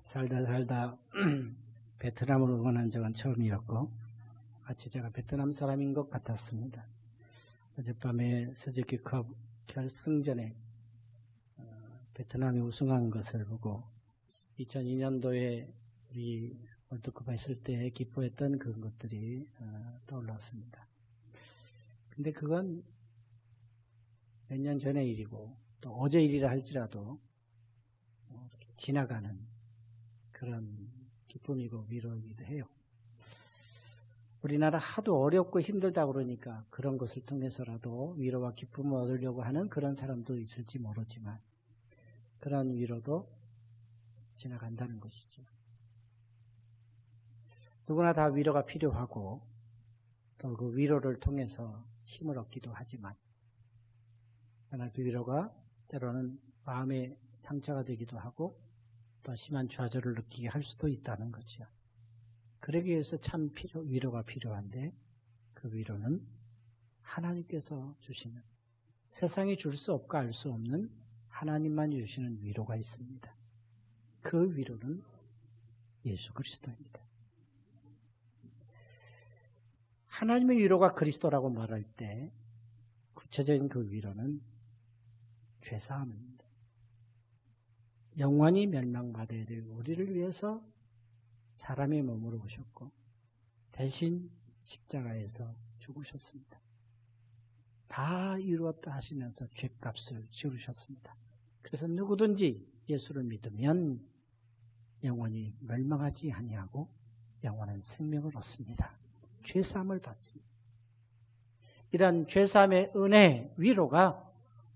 살다 베트남으로 응원한 적은 처음이었고 마치 제가 베트남 사람인 것 같았습니다. 어젯밤에 스즈키컵 결승전에 베트남이 우승한 것을 보고 2002년도에 우리 월드컵 했을 때 기뻐했던 그런 것들이 떠올랐습니다. 근데 그건 몇 년 전의 일이고 또 어제 일이라 할지라도 지나가는 그런 기쁨이고 위로이기도 해요. 우리나라 하도 어렵고 힘들다 그러니까 그런 것을 통해서라도 위로와 기쁨을 얻으려고 하는 그런 사람도 있을지 모르지만 그런 위로도 지나간다는 것이죠. 누구나 다 위로가 필요하고 또 그 위로를 통해서 힘을 얻기도 하지만 그러나 그 위로가 때로는 마음의 상처가 되기도 하고 또 심한 좌절을 느끼게 할 수도 있다는 거죠. 그러기 위해서 참 위로가 필요한데 그 위로는 하나님께서 주시는 세상이 줄 수 없고 알 수 없는 하나님만 주시는 위로가 있습니다. 그 위로는 예수 그리스도입니다. 하나님의 위로가 그리스도라고 말할 때 구체적인 그 위로는 죄사함입니다. 영원히 멸망받아야 될 우리를 위해서 사람의 몸으로 오셨고 대신 십자가에서 죽으셨습니다. 다 이루었다 하시면서 죄값을 지르셨습니다. 그래서 누구든지 예수를 믿으면 영원히 멸망하지 아니하고 영원한 생명을 얻습니다. 죄사함을 받습니다. 이런 죄사함의 은혜, 위로가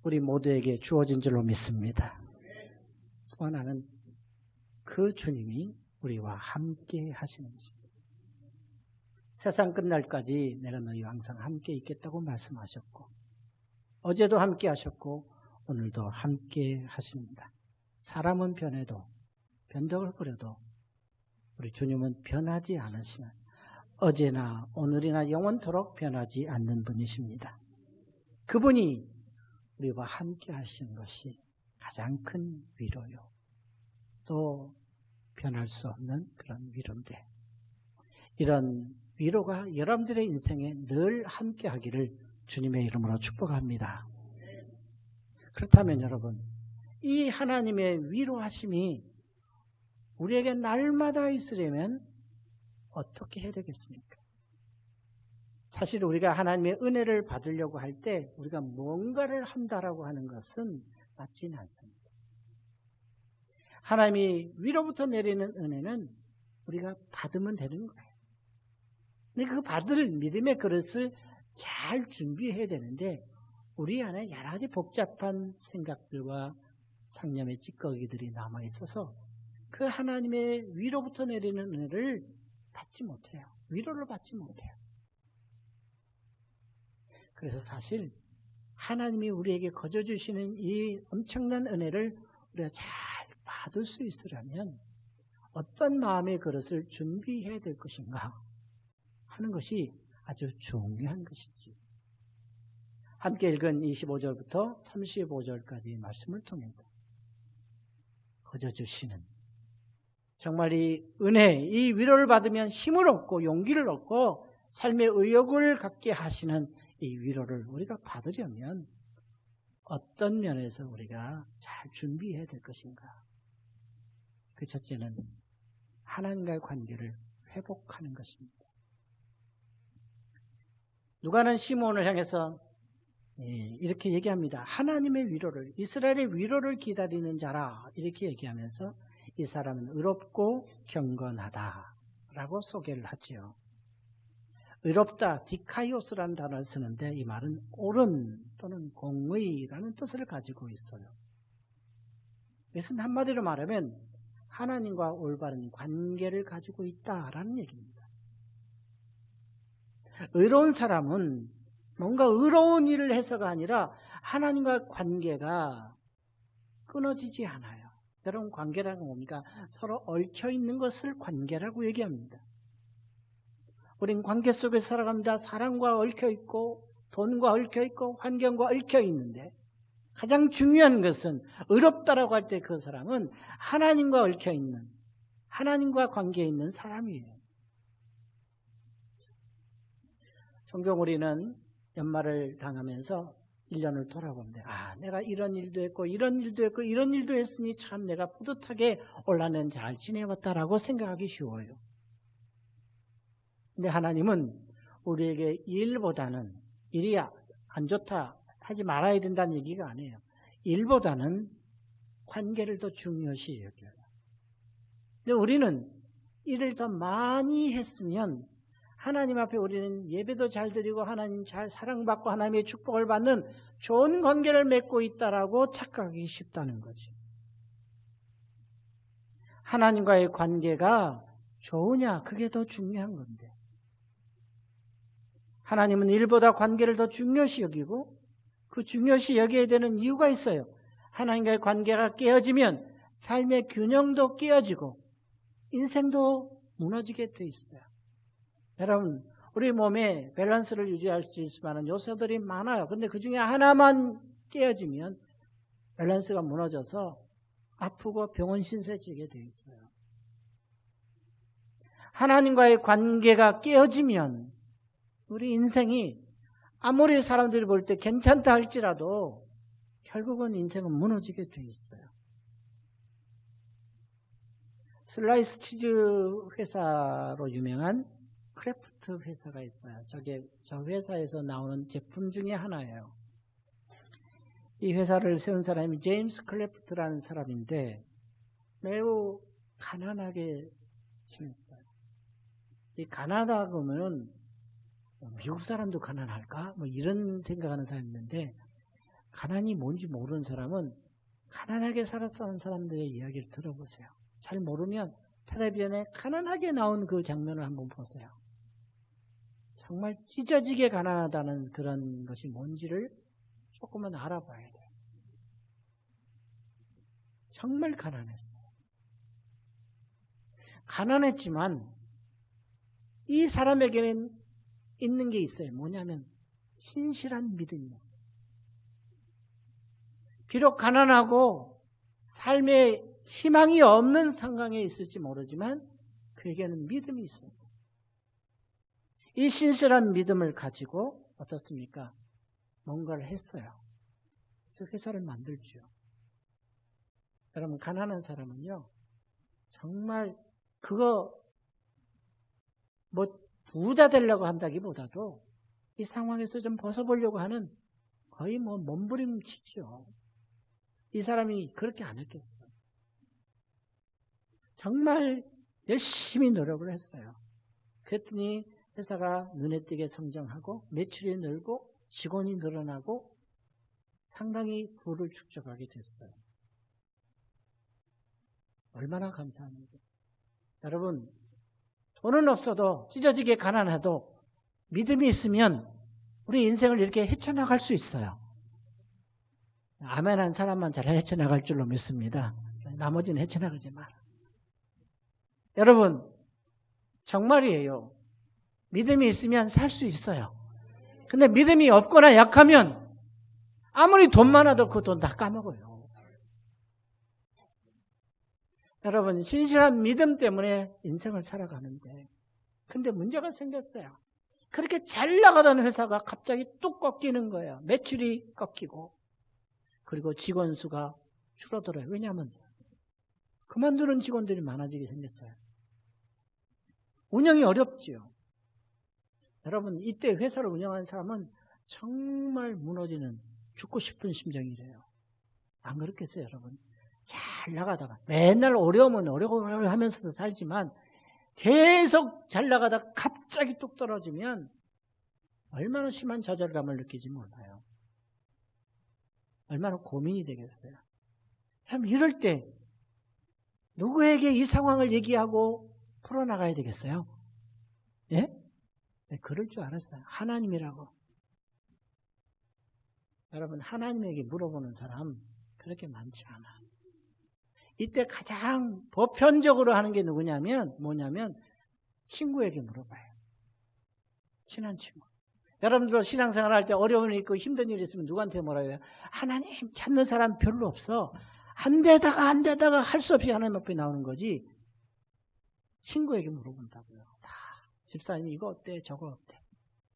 우리 모두에게 주어진 줄로 믿습니다. 나는 그 주님이 우리와 함께 하시는 것입니다. 세상 끝날까지 내가 너희와 항상 함께 있겠다고 말씀하셨고 어제도 함께 하셨고 오늘도 함께 하십니다. 사람은 변해도 변덕을 부려도 우리 주님은 변하지 않으시는 어제나 오늘이나 영원토록 변하지 않는 분이십니다. 그분이 우리와 함께 하시는 것이 가장 큰 위로요. 또 변할 수 없는 그런 위로인데 이런 위로가 여러분들의 인생에 늘 함께 하기를 주님의 이름으로 축복합니다. 그렇다면 여러분, 이 하나님의 위로하심이 우리에게 날마다 있으려면 어떻게 해야 되겠습니까? 사실 우리가 하나님의 은혜를 받으려고 할 때 우리가 뭔가를 한다라고 하는 것은 맞지는 않습니다. 하나님이 위로부터 내리는 은혜는 우리가 받으면 되는 거예요. 근데 그 받을 믿음의 그릇을 잘 준비해야 되는데 우리 안에 여러 가지 복잡한 생각들과 상념의 찌꺼기들이 남아있어서 그 하나님의 위로부터 내리는 은혜를 받지 못해요. 위로를 받지 못해요. 그래서 사실 하나님이 우리에게 거저주시는 이 엄청난 은혜를 우리가 잘 받을 수 있으려면 어떤 마음의 그릇을 준비해야 될 것인가 하는 것이 아주 중요한 것이지. 함께 읽은 25절부터 35절까지 말씀을 통해서 거저주시는 정말 이 은혜, 이 위로를 받으면 힘을 얻고 용기를 얻고 삶의 의욕을 갖게 하시는 이 위로를 우리가 받으려면 어떤 면에서 우리가 잘 준비해야 될 것인가. 그 첫째는 하나님과의 관계를 회복하는 것입니다. 누가는 시므온을 향해서 이렇게 얘기합니다. 하나님의 위로를, 이스라엘의 위로를 기다리는 자라 이렇게 얘기하면서 이 사람은 의롭고 경건하다라고 소개를 하죠. 의롭다, 디카이오스라는 단어를 쓰는데 이 말은 옳은 또는 공의라는 뜻을 가지고 있어요. 이것은 한마디로 말하면 하나님과 올바른 관계를 가지고 있다라는 얘기입니다. 의로운 사람은 뭔가 의로운 일을 해서가 아니라 하나님과 관계가 끊어지지 않아요. 여러분, 관계라는 건 뭡니까? 서로 얽혀있는 것을 관계라고 얘기합니다. 우린 관계 속에 살아갑니다. 사랑과 얽혀있고 돈과 얽혀있고 환경과 얽혀있는데 가장 중요한 것은 의롭다라고 할 때 그 사람은 하나님과 얽혀있는 하나님과 관계에 있는 사람이에요. 종종 우리는 연말을 당하면서 1년을 돌아보는데 내가 이런 일도 했고 이런 일도 했고 이런 일도 했으니 참 내가 뿌듯하게 올 한 해는 잘 지내왔다라고 생각하기 쉬워요. 근데 하나님은 우리에게 일보다는 일이 안 좋다 하지 말아야 된다는 얘기가 아니에요. 일보다는 관계를 더 중요시 여겨요. 근데 우리는 일을 더 많이 했으면 하나님 앞에 우리는 예배도 잘 드리고 하나님 잘 사랑받고 하나님의 축복을 받는 좋은 관계를 맺고 있다라고 착각하기 쉽다는 거죠. 하나님과의 관계가 좋으냐 그게 더 중요한 건데 하나님은 일보다 관계를 더 중요시 여기고 그 중요시 여겨야 되는 이유가 있어요. 하나님과의 관계가 깨어지면 삶의 균형도 깨어지고 인생도 무너지게 돼 있어요. 여러분 우리 몸에 밸런스를 유지할 수 있을 만한 요소들이 많아요. 근데 그 중에 하나만 깨어지면 밸런스가 무너져서 아프고 병원 신세지게 돼 있어요. 하나님과의 관계가 깨어지면 우리 인생이 아무리 사람들이 볼 때 괜찮다 할지라도 결국은 인생은 무너지게 돼 있어요. 슬라이스 치즈 회사로 유명한 크래프트 회사가 있어요. 저 회사에서 나오는 제품 중에 하나예요. 이 회사를 세운 사람이 제임스 클래프트라는 사람인데 매우 가난하게 지냈어요. 이 가난하다 그러면 미국 사람도 가난할까? 이런 생각하는 사람이 있는데 가난이 뭔지 모르는 사람은 가난하게 살았던 사람들의 이야기를 들어보세요. 잘 모르면 텔레비전에 가난하게 나온 그 장면을 한번 보세요. 정말 찢어지게 가난하다는 그런 것이 뭔지를 조금은 알아봐야 돼요. 정말 가난했어요. 가난했지만 이 사람에게는 있는 게 있어요. 뭐냐면 신실한 믿음이었어요. 비록 가난하고 삶에 희망이 없는 상황에 있을지 모르지만 그에게는 믿음이 있었어요. 이 신실한 믿음을 가지고 어떻습니까? 뭔가를 했어요. 그래서 회사를 만들죠. 여러분 가난한 사람은요 정말 그거 부자 되려고 한다기보다도 이 상황에서 좀 벗어보려고 하는 거의 몸부림치죠. 이 사람이 그렇게 안 했겠어요. 정말 열심히 노력을 했어요. 그랬더니 회사가 눈에 띄게 성장하고 매출이 늘고 직원이 늘어나고 상당히 부를 축적하게 됐어요. 얼마나 감사합니다. 여러분 돈은 없어도 찢어지게 가난해도 믿음이 있으면 우리 인생을 이렇게 헤쳐나갈 수 있어요. 아멘한 사람만 잘 헤쳐나갈 줄로 믿습니다. 나머지는 헤쳐나가지 마라. 여러분 정말이에요. 믿음이 있으면 살 수 있어요. 근데 믿음이 없거나 약하면 아무리 돈 많아도 그 돈 다 까먹어요. 여러분 신실한 믿음 때문에 인생을 살아가는데 근데 문제가 생겼어요. 그렇게 잘 나가던 회사가 갑자기 뚝 꺾이는 거예요. 매출이 꺾이고 그리고 직원 수가 줄어들어요. 왜냐하면 그만두는 직원들이 많아지게 생겼어요. 운영이 어렵지요. 여러분 이때 회사를 운영하는 사람은 정말 무너지는 죽고 싶은 심정이래요. 안 그렇겠어요 여러분? 잘 나가다가 맨날 어려우면 어려워 하면서도 살지만 계속 잘 나가다가 갑자기 뚝 떨어지면 얼마나 심한 좌절감을 느끼지 몰라요. 얼마나 고민이 되겠어요. 이럴 때 누구에게 이 상황을 얘기하고 풀어나가야 되겠어요? 예? 네, 그럴 줄 알았어요. 하나님이라고. 여러분 하나님에게 물어보는 사람 그렇게 많지 않아. 이때 가장 보편적으로 하는 게 뭐냐면 친구에게 물어봐요. 친한 친구. 여러분들 신앙생활 할 때 어려움이 있고 힘든 일이 있으면 누구한테 뭐라고 해요? 하나님 찾는 사람 별로 없어. 안 되다가 할 수 없이 하나님 앞에 나오는 거지. 친구에게 물어본다고요. 다 집사님 이거 어때? 저거 어때?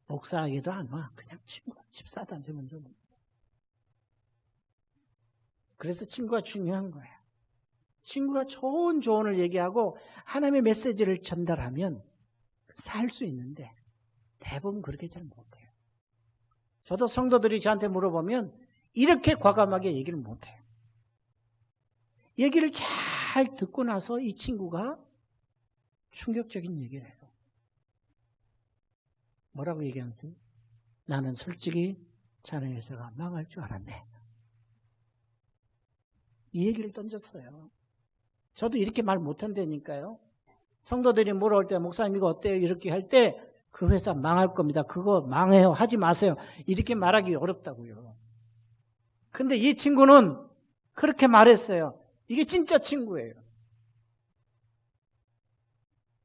목사에게도 안 와. 그냥 친구, 집사한테 먼저 물어봐. 그래서 친구가 중요한 거예요. 친구가 좋은 조언을 얘기하고 하나님의 메시지를 전달하면 살 수 있는데 대부분 그렇게 잘 못해요. 저도 성도들이 저한테 물어보면 이렇게 과감하게 얘기를 못해요. 얘기를 잘 듣고 나서 이 친구가 충격적인 얘기를 해요. 뭐라고 얘기하세요? 나는 솔직히 자네 회사가 망할 줄 알았네. 이 얘기를 던졌어요. 저도 이렇게 말 못한다니까요. 성도들이 물어올 때 목사님 이거 어때요? 이렇게 할 때 그 회사 망할 겁니다. 그거 망해요. 하지 마세요. 이렇게 말하기 어렵다고요. 근데 이 친구는 그렇게 말했어요. 이게 진짜 친구예요.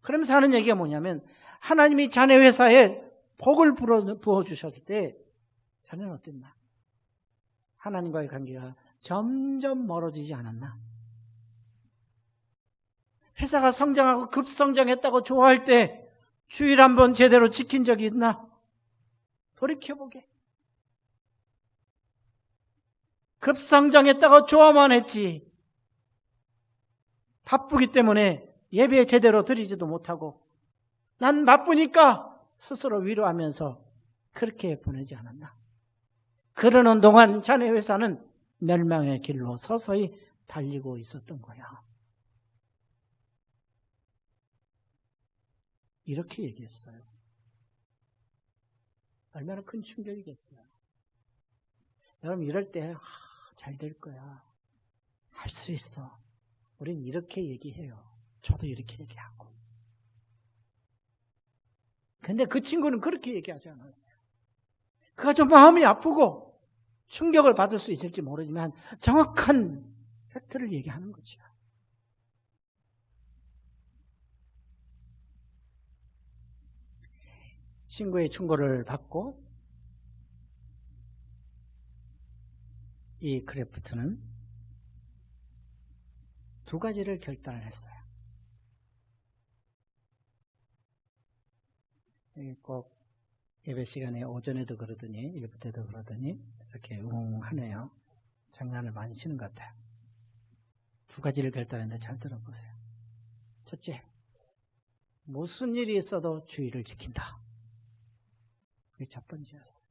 그러면서 하는 얘기가 뭐냐면 하나님이 자네 회사에 복을 부어주셨을 때 자네는 어땠나? 하나님과의 관계가 점점 멀어지지 않았나? 회사가 성장하고 급성장했다고 좋아할 때 주일 한번 제대로 지킨 적이 있나? 돌이켜보게. 급성장했다고 좋아만 했지. 바쁘기 때문에 예배 제대로 드리지도 못하고 난 바쁘니까 스스로 위로하면서 그렇게 보내지 않았나? 그러는 동안 자네 회사는 멸망의 길로 서서히 달리고 있었던 거야. 이렇게 얘기했어요. 얼마나 큰 충격이겠어요. 여러분 이럴 때 잘 될 거야. 할 수 있어. 우린 이렇게 얘기해요. 저도 이렇게 얘기하고. 근데 그 친구는 그렇게 얘기하지 않았어요. 그가 좀 마음이 아프고 충격을 받을 수 있을지 모르지만 정확한 팩트를 얘기하는 거죠. 친구의 충고를 받고 이 크래프트는 두 가지를 결단을 했어요. 꼭 예배 시간에 오전에도 그러더니 일부 때도 그러더니 이렇게 웅하네요. 장난을 많이 치는 것 같아요. 두 가지를 결단했는데 잘 들어보세요. 첫째, 무슨 일이 있어도 주의를 지킨다. 그게 첫 번째였어요.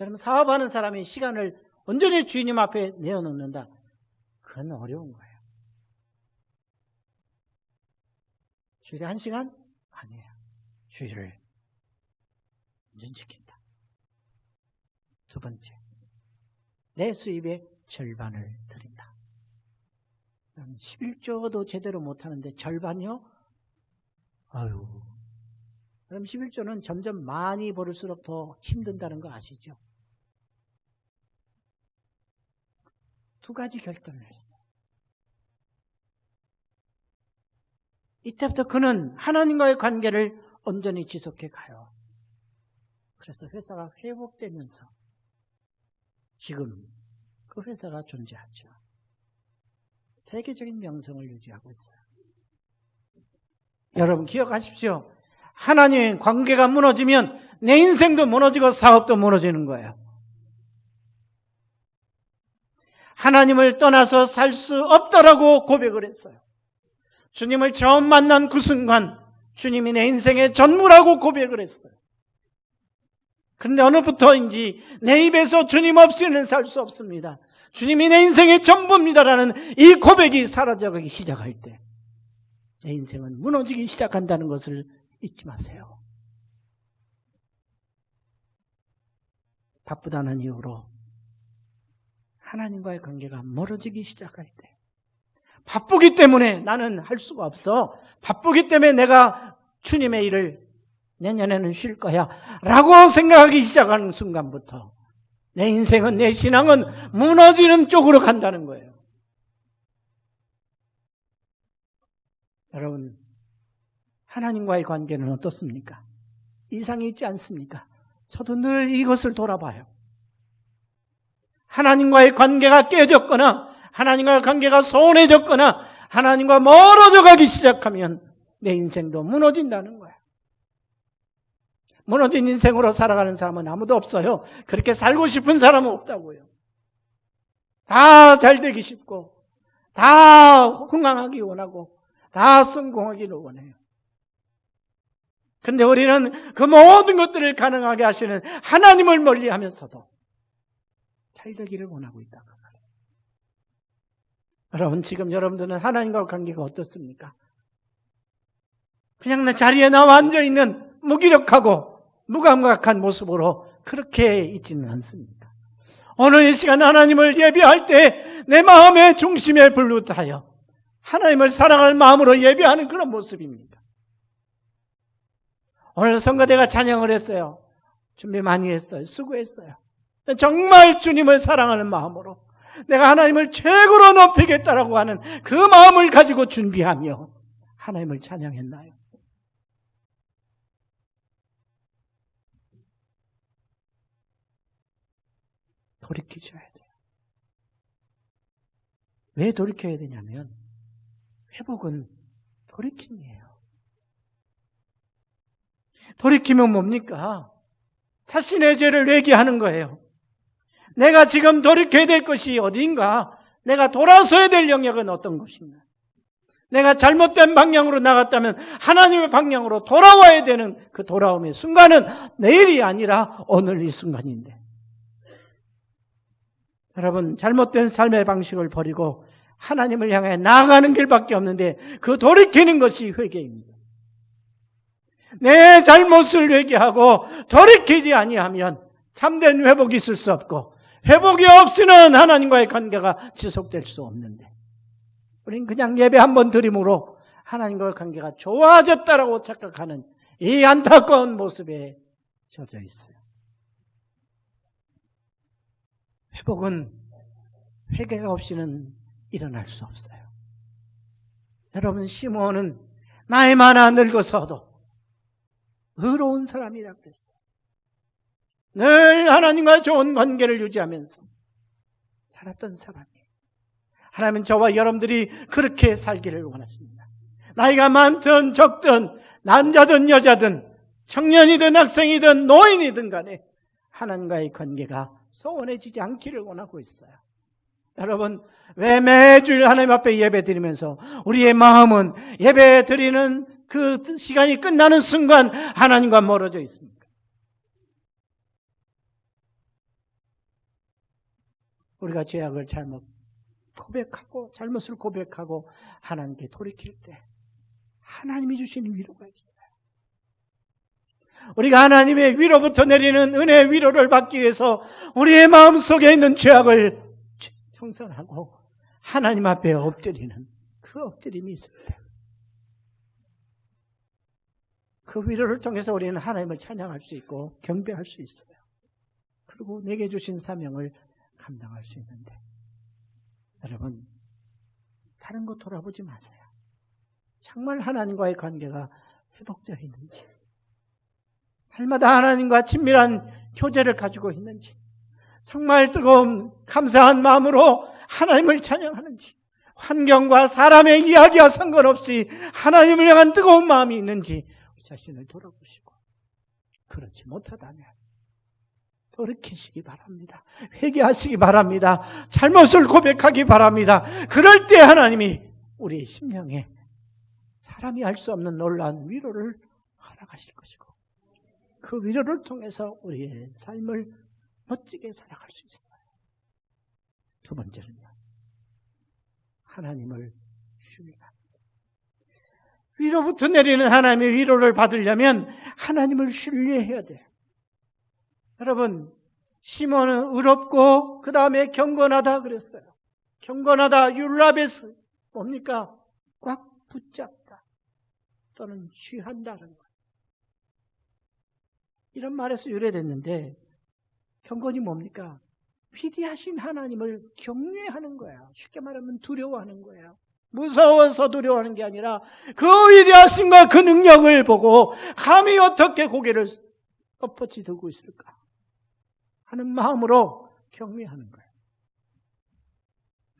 여러분 사업하는 사람이 시간을 온전히 주인님 앞에 내어놓는다. 그건 어려운 거예요. 주일에 1시간? 아니에요. 주의를 온전히 지킨다. 두 번째, 내 수입의 절반을 드린다. 11조도 제대로 못하는데 절반이요? 아유. 그럼 11조는 점점 많이 벌을수록 더 힘든다는 거 아시죠? 두 가지 결단을 했어요. 이때부터 그는 하나님과의 관계를 온전히 지속해 가요. 그래서 회사가 회복되면서 지금 그 회사가 존재하죠. 세계적인 명성을 유지하고 있어요. 여러분 기억하십시오. 하나님의 관계가 무너지면 내 인생도 무너지고 사업도 무너지는 거예요. 하나님을 떠나서 살 수 없다라고 고백을 했어요. 주님을 처음 만난 그 순간 주님이 내 인생의 전부라고 고백을 했어요. 그런데 어느부터인지 내 입에서 주님 없이는 살 수 없습니다. 주님이 내 인생의 전부입니다라는 이 고백이 사라져가기 시작할 때 내 인생은 무너지기 시작한다는 것을 잊지 마세요. 바쁘다는 이유로 하나님과의 관계가 멀어지기 시작할 때 바쁘기 때문에 나는 할 수가 없어. 바쁘기 때문에 내가 주님의 일을 내년에는 쉴 거야 라고 생각하기 시작하는 순간부터 내 인생은, 내 신앙은 무너지는 쪽으로 간다는 거예요. 여러분 하나님과의 관계는 어떻습니까? 이상이 있지 않습니까? 저도 늘 이것을 돌아봐요. 하나님과의 관계가 깨졌거나 하나님과의 관계가 소원해졌거나 하나님과 멀어져 가기 시작하면 내 인생도 무너진다는 거야. 무너진 인생으로 살아가는 사람은 아무도 없어요. 그렇게 살고 싶은 사람은 없다고요. 다 잘되기 싶고 다 흥왕하기 원하고 다 성공하기를 원해요. 그런데 우리는 그 모든 것들을 가능하게 하시는 하나님을 멀리하면서도 잘되기를 원하고 있다고 말해요. 여러분, 지금 여러분들은 하나님과 관계가 어떻습니까? 그냥 내 자리에 나와 앉아있는 무기력하고 무감각한 모습으로 그렇게 있지는 않습니까? 오늘 이 시간 하나님을 예배할 때 내 마음의 중심에 불루하여 하나님을 사랑할 마음으로 예배하는 그런 모습입니다. 오늘 성가대가 찬양을 했어요. 준비 많이 했어요. 수고했어요. 정말 주님을 사랑하는 마음으로 내가 하나님을 최고로 높이겠다라고 하는 그 마음을 가지고 준비하며 하나님을 찬양했나요? 돌이키셔야 돼요. 왜 돌이켜야 되냐면 회복은 돌이킴이에요. 돌이키면 뭡니까? 자신의 죄를 회개하는 거예요. 내가 지금 돌이켜야 될 것이 어디인가? 내가 돌아서야 될 영역은 어떤 것인가? 내가 잘못된 방향으로 나갔다면 하나님의 방향으로 돌아와야 되는 그 돌아옴의 순간은 내일이 아니라 오늘 이 순간인데, 여러분, 잘못된 삶의 방식을 버리고 하나님을 향해 나아가는 길밖에 없는데 그 돌이키는 것이 회개입니다. 내 잘못을 회개하고 돌이키지 아니하면 참된 회복이 있을 수 없고, 회복이 없이는 하나님과의 관계가 지속될 수 없는데, 우린 그냥 예배 한번 드림으로 하나님과의 관계가 좋아졌다라고 착각하는 이 안타까운 모습에 젖어 있어요. 회복은 회개가 없이는 일어날 수 없어요. 여러분, 시므온은 나이 많아 늙어서도 의로운 사람이라고 그랬어요. 늘 하나님과 좋은 관계를 유지하면서 살았던 사람이에요. 하나님은 저와 여러분들이 그렇게 살기를 원하십니다. 나이가 많든 적든 남자든 여자든 청년이든 학생이든 노인이든 간에 하나님과의 관계가 소원해지지 않기를 원하고 있어요. 여러분, 왜 매주일 하나님 앞에 예배 드리면서 우리의 마음은 예배 드리는 그 시간이 끝나는 순간 하나님과 멀어져 있습니까? 우리가 죄악을 잘못을 고백하고 하나님께 돌이킬 때 하나님이 주시는 위로가 있어요. 우리가 하나님의 위로부터 내리는 은혜의 위로를 받기 위해서 우리의 마음속에 있는 죄악을 청산하고 하나님 앞에 엎드리는 그 엎드림이 있을 때, 그 위로를 통해서 우리는 하나님을 찬양할 수 있고 경배할 수 있어요. 그리고 내게 주신 사명을 감당할 수 있는데, 여러분, 다른 거 돌아보지 마세요. 정말 하나님과의 관계가 회복되어 있는지, 날마다 하나님과 친밀한 교제를 가지고 있는지, 정말 뜨거운 감사한 마음으로 하나님을 찬양하는지, 환경과 사람의 이야기와 상관없이 하나님을 향한 뜨거운 마음이 있는지 우리 자신을 돌아보시고, 그렇지 못하다면 돌이키시기 바랍니다. 회개하시기 바랍니다. 잘못을 고백하기 바랍니다. 그럴 때 하나님이 우리의 심령에 사람이 알 수 없는 놀라운 위로를 허락하실 것이고, 그 위로를 통해서 우리의 삶을 멋지게 살아갈 수 있어요. 두 번째는요, 하나님을 신뢰합니다. 위로부터 내리는 하나님의 위로를 받으려면 하나님을 신뢰해야 돼요. 여러분, 시몬은 의롭고 그 다음에 경건하다 그랬어요. 경건하다, 율라베스, 뭡니까? 꽉 붙잡다 또는 취한다는 거예요. 이런 말에서 유래됐는데, 경건이 뭡니까? 위대하신 하나님을 경외하는 거예요. 쉽게 말하면 두려워하는 거예요. 무서워서 두려워하는 게 아니라 그 위대하심과 그 능력을 보고 감히 어떻게 고개를 뻣뻣이 들고 있을까 하는 마음으로 경외하는 거예요.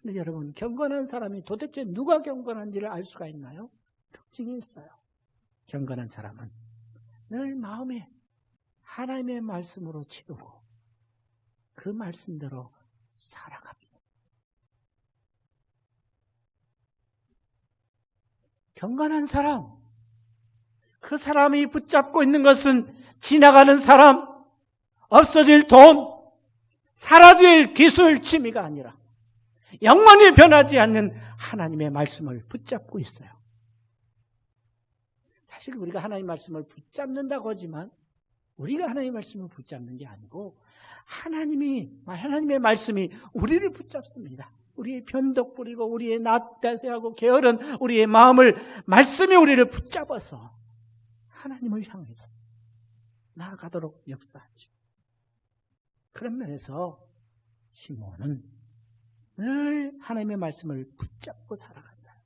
근데 여러분, 경건한 사람이 도대체 누가 경건한지를 알 수가 있나요? 특징이 있어요. 경건한 사람은 늘 마음에 하나님의 말씀으로 채우고 그 말씀대로 살아갑니다. 경건한 사람, 그 사람이 붙잡고 있는 것은 지나가는 사람, 없어질 돈, 사라질 기술, 취미가 아니라 영원히 변하지 않는 하나님의 말씀을 붙잡고 있어요. 사실 우리가 하나님의 말씀을 붙잡는다고 하지만 우리가 하나님의 말씀을 붙잡는 게 아니고 하나님의 말씀이 우리를 붙잡습니다. 우리의 변덕부리고 우리의 낯대하고 게으른 우리의 마음을 말씀이 우리를 붙잡아서 하나님을 향해서 나아가도록 역사하죠. 그런 면에서 시몬은 늘 하나님의 말씀을 붙잡고 살아간 사람,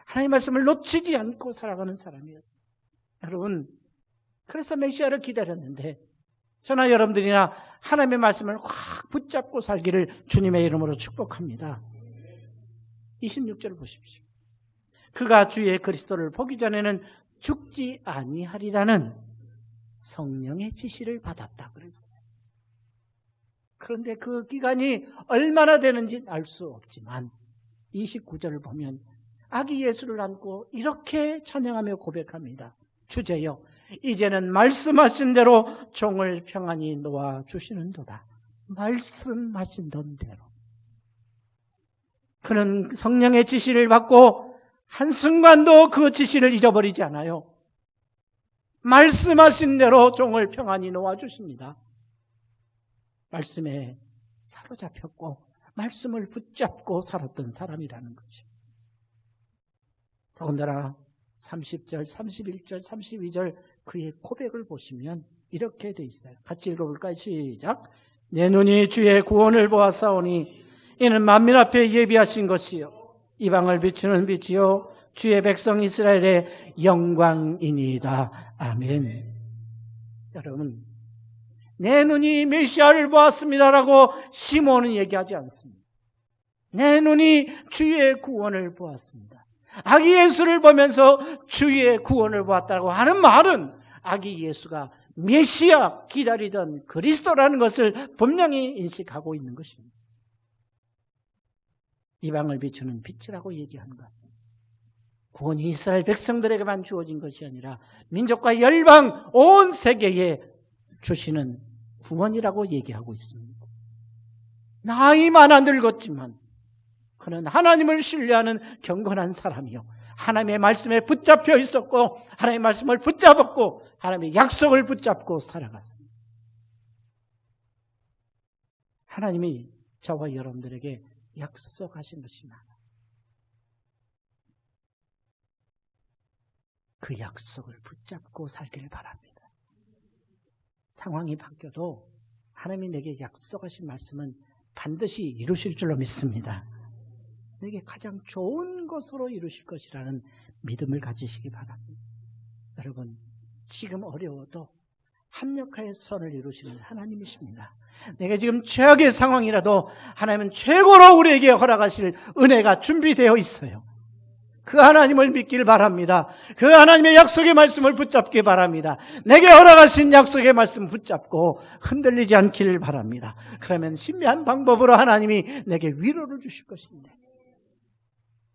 하나님의 말씀을 놓치지 않고 살아가는 사람이었어요. 여러분, 그래서 메시아를 기다렸는데 저나 여러분들이나 하나님의 말씀을 확 붙잡고 살기를 주님의 이름으로 축복합니다. 26절 보십시오. 그가 주의 그리스도를 보기 전에는 죽지 아니하리라는 성령의 지시를 받았다 그랬어요. 그런데 그 기간이 얼마나 되는지 알 수 없지만 29절을 보면 아기 예수를 안고 이렇게 찬양하며 고백합니다. 주제여, 이제는 말씀하신 대로 종을 평안히 놓아주시는도다. 말씀하신 대로. 그는 성령의 지시를 받고 한순간도 그 지시를 잊어버리지 않아요. 말씀하신 대로 종을 평안히 놓아주십니다. 말씀에 사로잡혔고 말씀을 붙잡고 살았던 사람이라는 거죠. 더군다나 30절, 31절, 32절 그의 고백을 보시면 이렇게 돼 있어요. 같이 읽어볼까요? 시작. 내 눈이 주의 구원을 보았사오니 이는 만민 앞에 예비하신 것이요 이방을 비추는 빛이요 주의 백성 이스라엘의 영광이니이다. 아멘. 여러분, 내 눈이 메시아를 보았습니다라고 시몬은 얘기하지 않습니다. 내 눈이 주의 구원을 보았습니다. 아기 예수를 보면서 주의 구원을 보았다고 하는 말은 아기 예수가 메시아 기다리던 그리스도라는 것을 분명히 인식하고 있는 것입니다. 이방을 비추는 빛이라고 얘기하는 것. 구원이 이스라엘 백성들에게만 주어진 것이 아니라 민족과 열방 온 세계에 주시는 구원이라고 얘기하고 있습니다. 나이 많아 늙었지만 그는 하나님을 신뢰하는 경건한 사람이요 하나님의 말씀에 붙잡혀 있었고 하나님의 말씀을 붙잡았고 하나님의 약속을 붙잡고 살아갔습니다. 하나님이 저와 여러분들에게 약속하신 것이 많아요. 그 약속을 붙잡고 살기를 바랍니다. 상황이 바뀌어도 하나님이 내게 약속하신 말씀은 반드시 이루실 줄로 믿습니다. 내게 가장 좋은 것으로 이루실 것이라는 믿음을 가지시기 바랍니다. 여러분, 지금 어려워도 합력하여 선을 이루시는 하나님이십니다. 내가 지금 최악의 상황이라도 하나님은 최고로 우리에게 허락하실 은혜가 준비되어 있어요. 그 하나님을 믿길 바랍니다. 그 하나님의 약속의 말씀을 붙잡기 바랍니다. 내게 허락하신 약속의 말씀 붙잡고 흔들리지 않기를 바랍니다. 그러면 신비한 방법으로 하나님이 내게 위로를 주실 것인데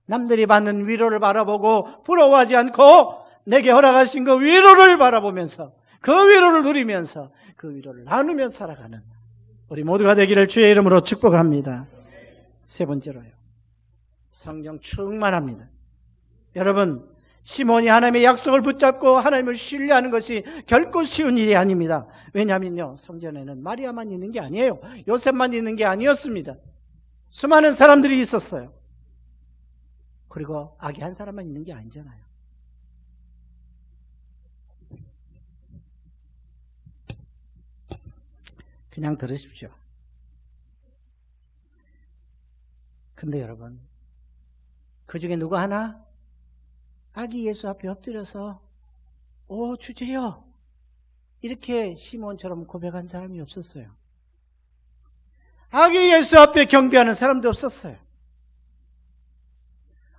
남들이 받는 위로를 바라보고 부러워하지 않고 내게 허락하신 그 위로를 바라보면서 그 위로를 누리면서 그 위로를 나누며 살아가는 우리 모두가 되기를 주의 이름으로 축복합니다. 세 번째로요. 성령 충만합니다. 여러분, 시몬이 하나님의 약속을 붙잡고 하나님을 신뢰하는 것이 결코 쉬운 일이 아닙니다. 왜냐하면요, 성전에는 마리아만 있는 게 아니에요. 요셉만 있는 게 아니었습니다. 수많은 사람들이 있었어요. 그리고 아기 한 사람만 있는 게 아니잖아요. 그냥 들으십시오. 근데 여러분, 그 중에 누구 하나 아기 예수 앞에 엎드려서 오 주제여 이렇게 시몬처럼 고백한 사람이 없었어요. 아기 예수 앞에 경배하는 사람도 없었어요.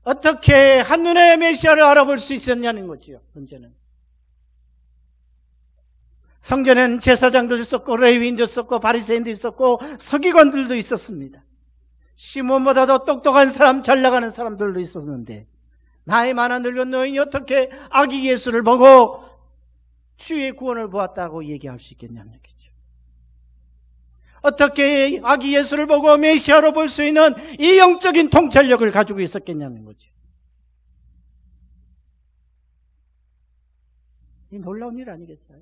어떻게 한눈에 메시아를 알아볼 수 있었냐는 거죠. 문제는. 성전에는 제사장도 있었고 레위인도 있었고 바리새인도 있었고 서기관들도 있었습니다. 시몬보다도 똑똑한 사람, 잘 나가는 사람들도 있었는데 나이 많아 늙은 노인이 어떻게 아기 예수를 보고 주의 구원을 보았다고 얘기할 수 있겠냐는 얘기죠. 어떻게 아기 예수를 보고 메시아로 볼 수 있는 이 영적인 통찰력을 가지고 있었겠냐는 거죠. 이 놀라운 일 아니겠어요?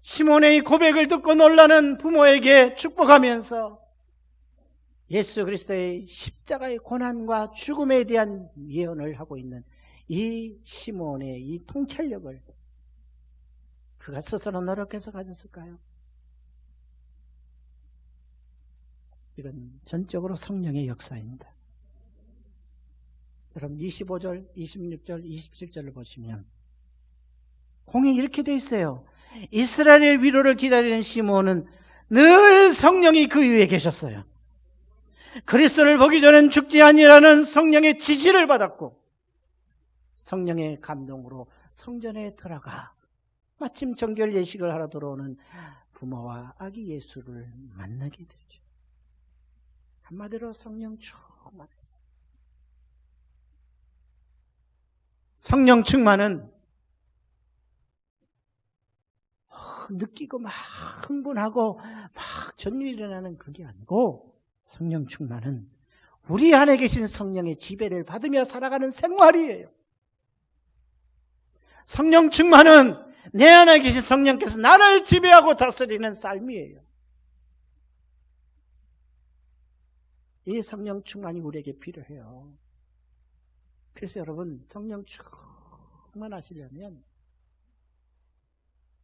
시몬의 이 고백을 듣고 놀라는 부모에게 축복하면서 예수 그리스도의 십자가의 고난과 죽음에 대한 예언을 하고 있는 이 시몬의 이 통찰력을 그가 스스로 노력해서 가졌을까요? 이건 전적으로 성령의 역사입니다. 여러분 25절, 26절, 27절을 보시면 공이 이렇게 돼 있어요. 이스라엘의 위로를 기다리는 시몬은 늘 성령이 그 위에 계셨어요. 그리스도를 보기 전엔 죽지 아니라는 성령의 지시를 받았고 성령의 감동으로 성전에 들어가 마침 정결 예식을 하러 들어오는 부모와 아기 예수를 만나게 되죠. 한마디로 성령 충만했어요. 성령 충만은 느끼고 막 흥분하고 막 전율이 일어나는 그게 아니고 성령 충만은 우리 안에 계신 성령의 지배를 받으며 살아가는 생활이에요. 성령 충만은 내 안에 계신 성령께서 나를 지배하고 다스리는 삶이에요. 이 성령 충만이 우리에게 필요해요. 그래서 여러분 성령 충만하시려면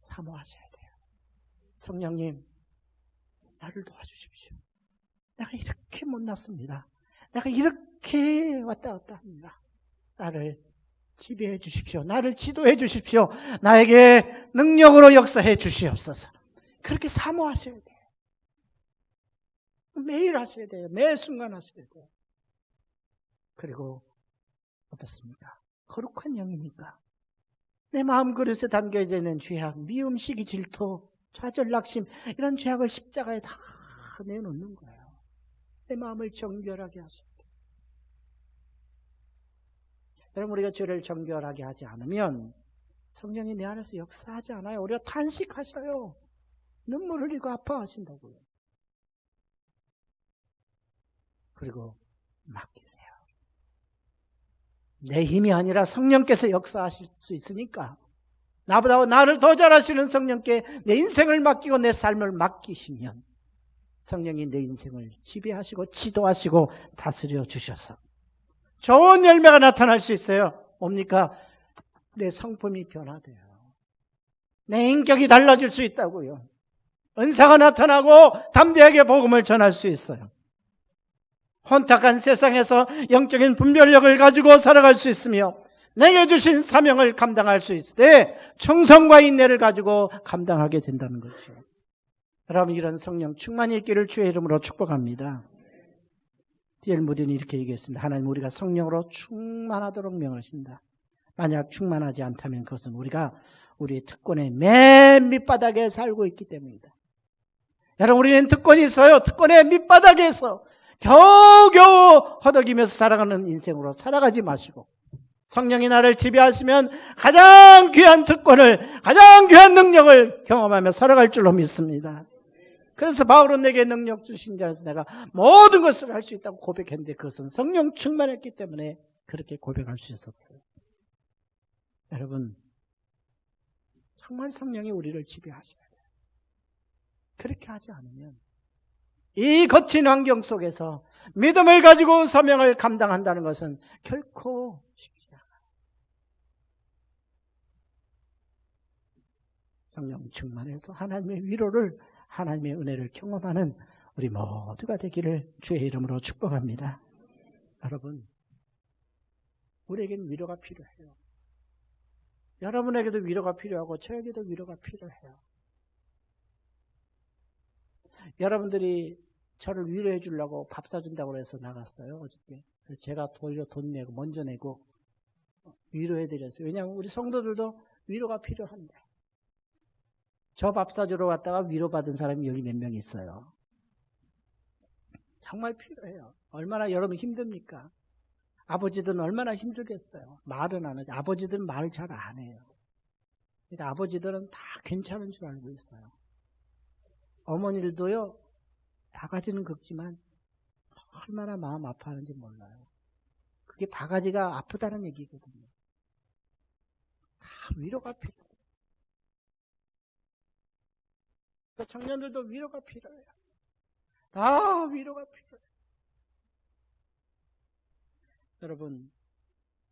사모하셔야 돼요. 성령님, 나를 도와주십시오. 내가 이렇게 못났습니다. 내가 이렇게 왔다 갔다 합니다. 나를 지배해 주십시오. 나를 지도해 주십시오. 나에게 능력으로 역사해 주시옵소서. 그렇게 사모하셔야 돼요. 매일 하셔야 돼요. 매 순간 하셔야 돼요. 그리고 어떻습니까? 거룩한 영이니까 내 마음 그릇에 담겨져 있는 죄악, 미움, 시기, 질투, 좌절, 낙심 이런 죄악을 십자가에 다 내놓는 거예요. 내 마음을 정결하게 하셔야 돼요. 여러분 우리가 죄를 정결하게 하지 않으면 성령이 내 안에서 역사하지 않아요. 우리가 탄식하셔요. 눈물 흘리고 아파하신다고요. 그리고 맡기세요. 내 힘이 아니라 성령께서 역사하실 수 있으니까 나보다 나를 더 잘하시는 성령께 내 인생을 맡기고 내 삶을 맡기시면 성령이 내 인생을 지배하시고 지도하시고 다스려 주셔서 좋은 열매가 나타날 수 있어요. 뭡니까? 내 성품이 변화돼요. 내 인격이 달라질 수 있다고요. 은사가 나타나고 담대하게 복음을 전할 수 있어요. 혼탁한 세상에서 영적인 분별력을 가지고 살아갈 수 있으며 내게 주신 사명을 감당할 수 있을 때 충성과 인내를 가지고 감당하게 된다는 거죠. 여러분 이런 성령 충만이 있기를 주의 이름으로 축복합니다. D.L. 무디는 이렇게 얘기했습니다. 하나님 우리가 성령으로 충만하도록 명하신다. 만약 충만하지 않다면 그것은 우리가 우리의 특권의 맨 밑바닥에 살고 있기 때문이다. 여러분 우리는 특권이 있어요. 특권의 밑바닥에서 겨우겨우 허덕이면서 살아가는 인생으로 살아가지 마시고 성령이 나를 지배하시면 가장 귀한 특권을, 가장 귀한 능력을 경험하며 살아갈 줄로 믿습니다. 그래서 바울은 내게 능력 주신 자에서 내가 모든 것을 할 수 있다고 고백했는데 그것은 성령 충만했기 때문에 그렇게 고백할 수 있었어요. 여러분 정말 성령이 우리를 지배하셔야 돼요. 그렇게 하지 않으면 이 거친 환경 속에서 믿음을 가지고 사명을 감당한다는 것은 결코 쉽지 않아요. 성령 충만해서 하나님의 위로를, 하나님의 은혜를 경험하는 우리 모두가 되기를 주의 이름으로 축복합니다. 여러분, 우리에게는 위로가 필요해요. 여러분에게도 위로가 필요하고 저에게도 위로가 필요해요. 여러분들이 저를 위로해 주려고 밥 사준다고 해서 나갔어요, 어저께. 그래서 제가 돌려 돈 내고 먼저 내고 위로해드렸어요. 왜냐하면 우리 성도들도 위로가 필요한데. 저 밥 사주러 왔다가 위로받은 사람이 여기 몇 명 있어요. 정말 필요해요. 얼마나 여러분 힘듭니까? 아버지들은 얼마나 힘들겠어요. 말은 안 하죠. 아버지들은 말을 잘 안 해요. 그러니까 아버지들은 다 괜찮은 줄 알고 있어요. 어머니들도요, 바가지는 긁지만 얼마나 마음 아파하는지 몰라요. 그게 바가지가 아프다는 얘기거든요. 다 위로가 필요해요. 청년들도 위로가 필요해요. 다 위로가 필요해요. 여러분,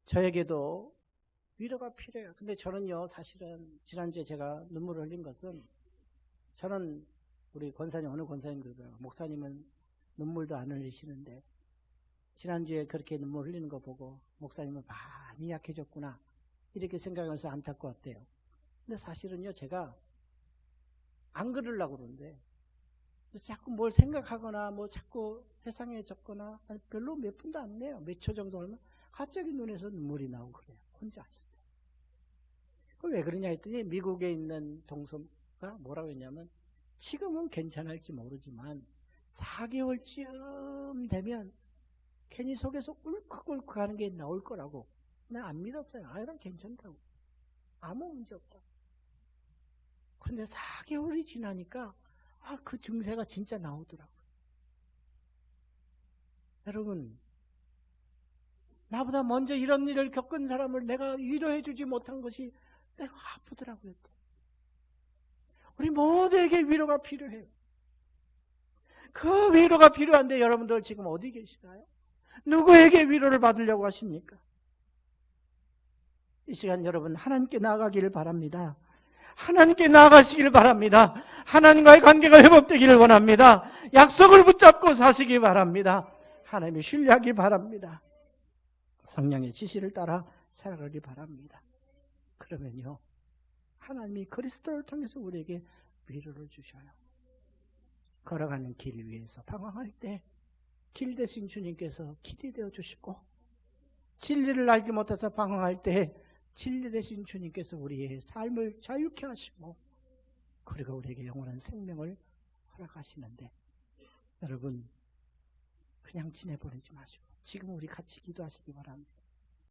저에게도 위로가 필요해요. 근데 저는요, 사실은 지난주에 제가 눈물을 흘린 것은 저는 우리 권사님, 어느 권사님 그러더라고요. 목사님은 눈물도 안 흘리시는데 지난주에 그렇게 눈물 흘리는 거 보고 목사님은 많이 약해졌구나 이렇게 생각하면서 안타까웠대요. 근데 사실은요, 제가 안 그러려고 그러는데 자꾸 뭘 생각하거나 뭐 자꾸 회상해졌거나 별로 몇 분도 안 내요. 몇 초 정도 하면 갑자기 눈에서 눈물이 나오고 그래요. 혼자 있을 때. 왜 그러냐 했더니 미국에 있는 동서가 뭐라고 했냐면 지금은 괜찮을지 모르지만 4개월쯤 되면 괜히 속에서 울컥울컥 하는 게 나올 거라고. 난 안 믿었어요. 난 괜찮다고. 아무 문제 없다고. 근데 4개월이 지나니까 그 증세가 진짜 나오더라고요. 여러분, 나보다 먼저 이런 일을 겪은 사람을 내가 위로해 주지 못한 것이 내가 아프더라고요. 우리 모두에게 위로가 필요해요. 그 위로가 필요한데 여러분들 지금 어디 계시나요? 누구에게 위로를 받으려고 하십니까? 이 시간 여러분 하나님께 나아가기를 바랍니다. 하나님께 나아가시기를 바랍니다. 하나님과의 관계가 회복되기를 원합니다. 약속을 붙잡고 사시기 바랍니다. 하나님을 신뢰하기 바랍니다. 성령의 지시를 따라 살아가기 바랍니다. 그러면요, 하나님이 그리스도를 통해서 우리에게 위로를 주셔요. 걸어가는 길 위에서 방황할 때 길 대신 주님께서 길이 되어주시고, 진리를 알지 못해서 방황할 때 진리 대신 주님께서 우리의 삶을 자유케 하시고, 그리고 우리에게 영원한 생명을 허락하시는데, 여러분 그냥 지내버리지 마시고 지금 우리 같이 기도하시기 바랍니다.